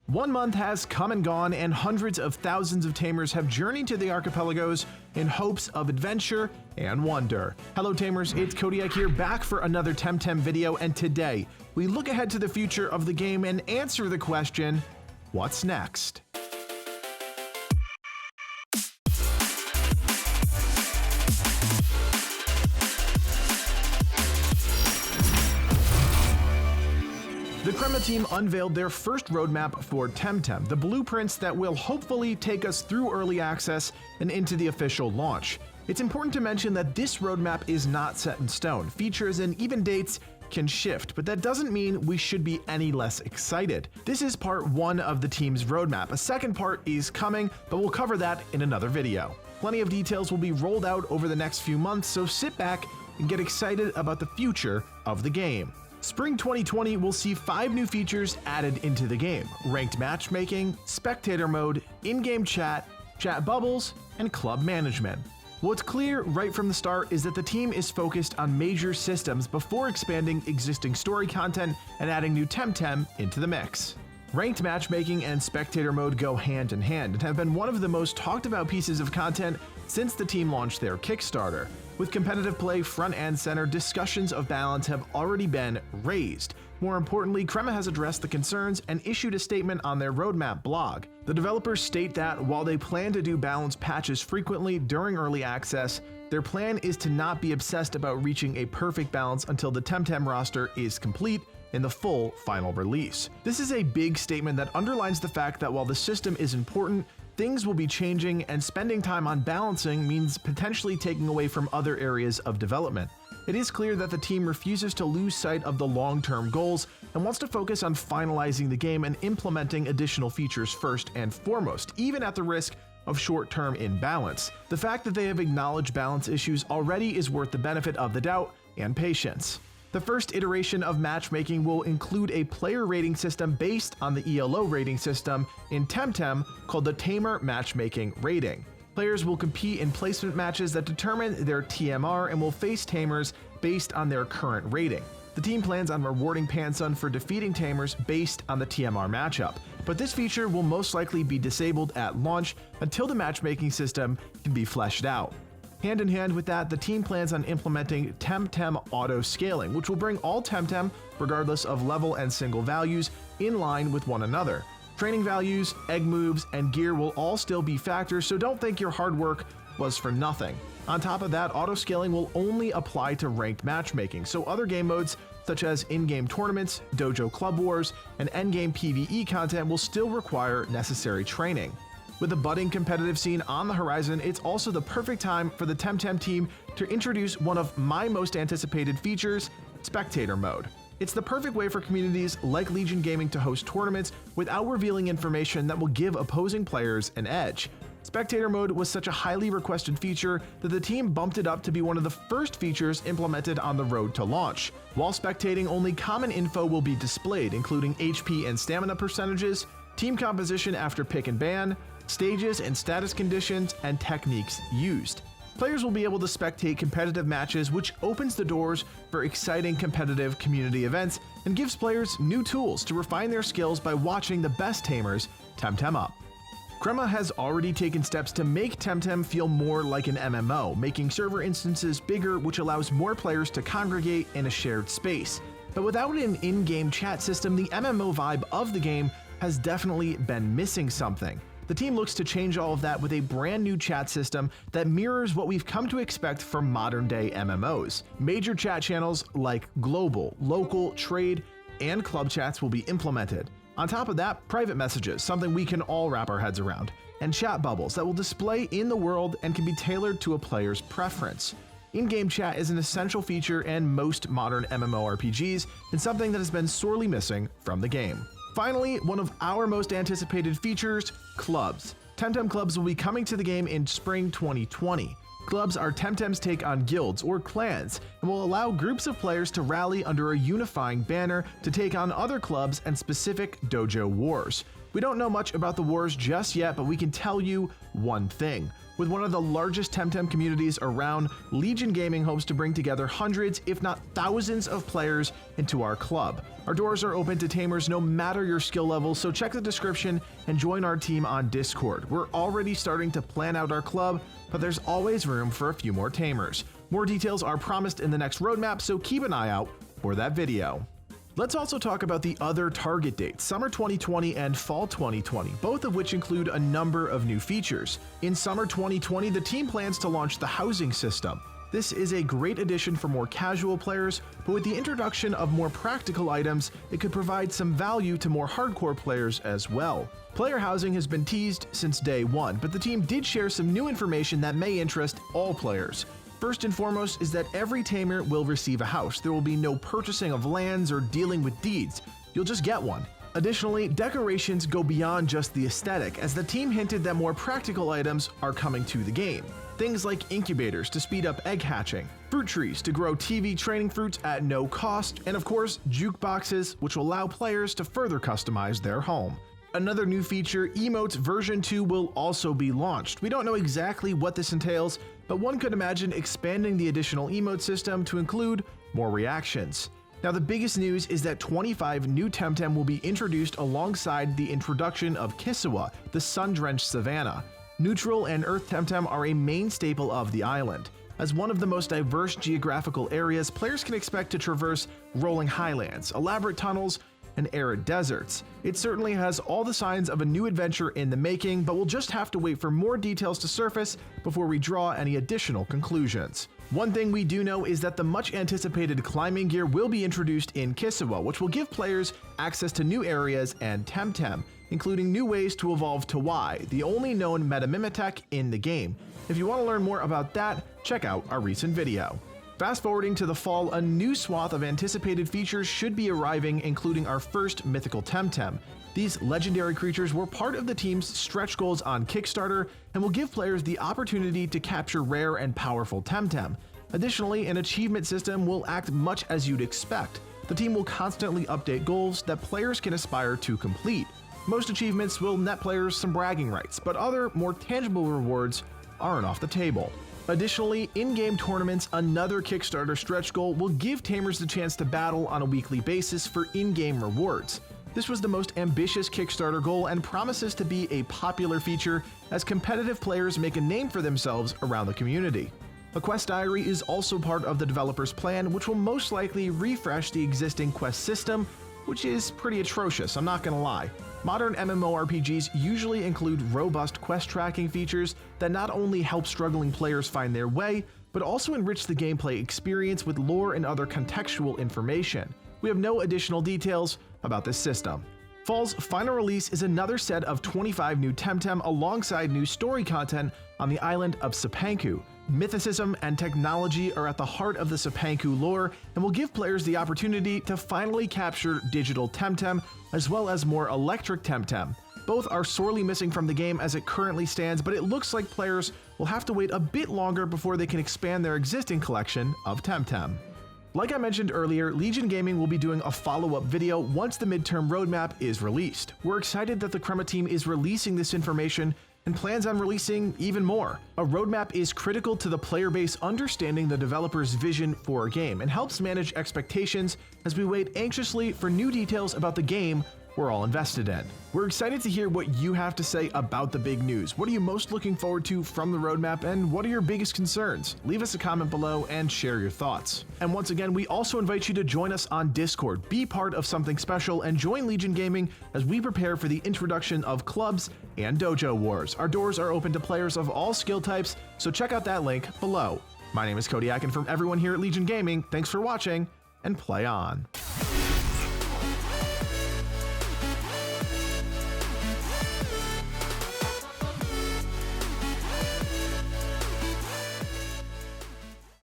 1 month has come and gone, and hundreds of thousands of tamers have journeyed to the archipelagos in hopes of adventure and wonder. Hello tamers, it's Kodiak here, back for another Temtem video, and today we look ahead to the future of the game and answer the question, what's next? The Crema team unveiled their first roadmap for Temtem, the blueprints that will hopefully take us through early access and into the official launch. It's important to mention that this roadmap is not set in stone. Features and even dates can shift, but that doesn't mean we should be any less excited. This is part 1 of the team's roadmap. A second part is coming, but we'll cover that in another video. Plenty of details will be rolled out over the next few months, so sit back and get excited about the future of the game. Spring 2020 will see 5 new features added into the game: ranked matchmaking, spectator mode, in-game chat, chat bubbles, and club management. What's clear right from the start is that the team is focused on major systems before expanding existing story content and adding new Temtem into the mix. Ranked matchmaking and spectator mode go hand in hand and have been one of the most talked about pieces of content since the team launched their Kickstarter. With competitive play front and center, discussions of balance have already been raised. More importantly, Crema has addressed the concerns and issued a statement on their roadmap blog. The developers state that while they plan to do balance patches frequently during early access, their plan is to not be obsessed about reaching a perfect balance until the Temtem roster is complete in the full final release. This is a big statement that underlines the fact that while the system is important, things will be changing, and spending time on balancing means potentially taking away from other areas of development. It is clear that the team refuses to lose sight of the long-term goals and wants to focus on finalizing the game and implementing additional features first and foremost, even at the risk of short-term imbalance. The fact that they have acknowledged balance issues already is worth the benefit of the doubt and patience. The first iteration of matchmaking will include a player rating system based on the ELO rating system in Temtem called the Tamer Matchmaking Rating. Players will compete in placement matches that determine their TMR and will face tamers based on their current rating. The team plans on rewarding Pansun for defeating tamers based on the TMR matchup, but this feature will most likely be disabled at launch until the matchmaking system can be fleshed out. Hand in hand with that, the team plans on implementing Temtem auto scaling, which will bring all Temtem, regardless of level and single values, in line with one another. Training values, egg moves, and gear will all still be factors, so don't think your hard work was for nothing. On top of that, auto scaling will only apply to ranked matchmaking, so other game modes such as in-game tournaments, dojo club wars, and endgame PvE content will still require necessary training. With a budding competitive scene on the horizon, it's also the perfect time for the Temtem team to introduce one of my most anticipated features, Spectator mode. It's the perfect way for communities like Legion Gaming to host tournaments without revealing information that will give opposing players an edge. Spectator mode was such a highly requested feature that the team bumped it up to be one of the first features implemented on the road to launch. While spectating, only common info will be displayed, including HP and stamina percentages, team composition after pick and ban, stages and status conditions, and techniques used. Players will be able to spectate competitive matches, which opens the doors for exciting competitive community events and gives players new tools to refine their skills by watching the best tamers Temtem up. Crema has already taken steps to make Temtem feel more like an MMO, making server instances bigger, which allows more players to congregate in a shared space. But without an in-game chat system, the MMO vibe of the game has definitely been missing something. The team looks to change all of that with a brand new chat system that mirrors what we've come to expect from modern-day MMOs. Major chat channels like global, local, trade, and club chats will be implemented. On top of that, private messages, something we can all wrap our heads around, and chat bubbles that will display in the world and can be tailored to a player's preference. In-game chat is an essential feature in most modern MMORPGs and something that has been sorely missing from the game. Finally, one of our most anticipated features, clubs. Temtem clubs will be coming to the game in spring 2020. Clubs are Temtem's take on guilds or clans and will allow groups of players to rally under a unifying banner to take on other clubs and specific dojo wars. We don't know much about the wars just yet, but we can tell you one thing. With one of the largest Temtem communities around, Legion Gaming hopes to bring together hundreds, if not thousands of players into our club. Our doors are open to tamers no matter your skill level, so check the description and join our team on Discord. We're already starting to plan out our club, but there's always room for a few more tamers. More details are promised in the next roadmap, so keep an eye out for that video. Let's also talk about the other target dates, Summer 2020 and Fall 2020, both of which include a number of new features. In Summer 2020, the team plans to launch the housing system. This is a great addition for more casual players, but with the introduction of more practical items, it could provide some value to more hardcore players as well. Player housing has been teased since day one, but the team did share some new information that may interest all players. First and foremost is that every tamer will receive a house. There will be no purchasing of lands or dealing with deeds. You'll just get one. Additionally, decorations go beyond just the aesthetic, as the team hinted that more practical items are coming to the game. Things like incubators to speed up egg hatching, fruit trees to grow TV training fruits at no cost, and of course, jukeboxes, which will allow players to further customize their home. Another new feature, Emotes version 2, will also be launched. We don't know exactly what this entails, but one could imagine expanding the additional emote system to include more reactions. Now, the biggest news is that 25 new Temtem will be introduced alongside the introduction of Kiswa, the sun-drenched savanna. Neutral and Earth Temtem are a main staple of the island. As one of the most diverse geographical areas, players can expect to traverse rolling highlands, elaborate tunnels, and arid deserts. It certainly has all the signs of a new adventure in the making, but we'll just have to wait for more details to surface before we draw any additional conclusions. One thing we do know is that the much anticipated climbing gear will be introduced in Kiswa, which will give players access to new areas and Temtem, including new ways to evolve Tawai, the only known metamimetech in the game. If you want to learn more about that, check out our recent video. Fast forwarding to the fall, a new swath of anticipated features should be arriving, including our first mythical Temtem. These legendary creatures were part of the team's stretch goals on Kickstarter and will give players the opportunity to capture rare and powerful Temtem. Additionally, an achievement system will act much as you'd expect. The team will constantly update goals that players can aspire to complete. Most achievements will net players some bragging rights, but other, more tangible rewards aren't off the table. Additionally, in-game tournaments, another Kickstarter stretch goal, will give tamers the chance to battle on a weekly basis for in-game rewards. This was the most ambitious Kickstarter goal and promises to be a popular feature as competitive players make a name for themselves around the community. A quest diary is also part of the developer's plan, which will most likely refresh the existing quest system, which is pretty atrocious, I'm not gonna lie. Modern MMORPGs usually include robust quest tracking features that not only help struggling players find their way, but also enrich the gameplay experience with lore and other contextual information. We have no additional details about this system. Fall's final release is another set of 25 new Temtem alongside new story content on the island of Sapanku. Mythicism and technology are at the heart of the Sapanku lore and will give players the opportunity to finally capture digital Temtem as well as more electric Temtem. Both are sorely missing from the game as it currently stands, but it looks like players will have to wait a bit longer before they can expand their existing collection of Temtem. Like I mentioned earlier, Legion Gaming will be doing a follow-up video once the midterm roadmap is released. We're excited that the Crema team is releasing this information and plans on releasing even more. A roadmap is critical to the player base understanding the developer's vision for a game and helps manage expectations as we wait anxiously for new details about the game we're all invested in. We're excited to hear what you have to say about the big news. What are you most looking forward to from the roadmap, and what are your biggest concerns? Leave us a comment below and share your thoughts. And once again, we also invite you to join us on Discord, be part of something special, and join Legion Gaming as we prepare for the introduction of clubs and dojo wars. Our doors are open to players of all skill types, so check out that link below. My name is Kodiak, and from everyone here at Legion Gaming, thanks for watching, and play on.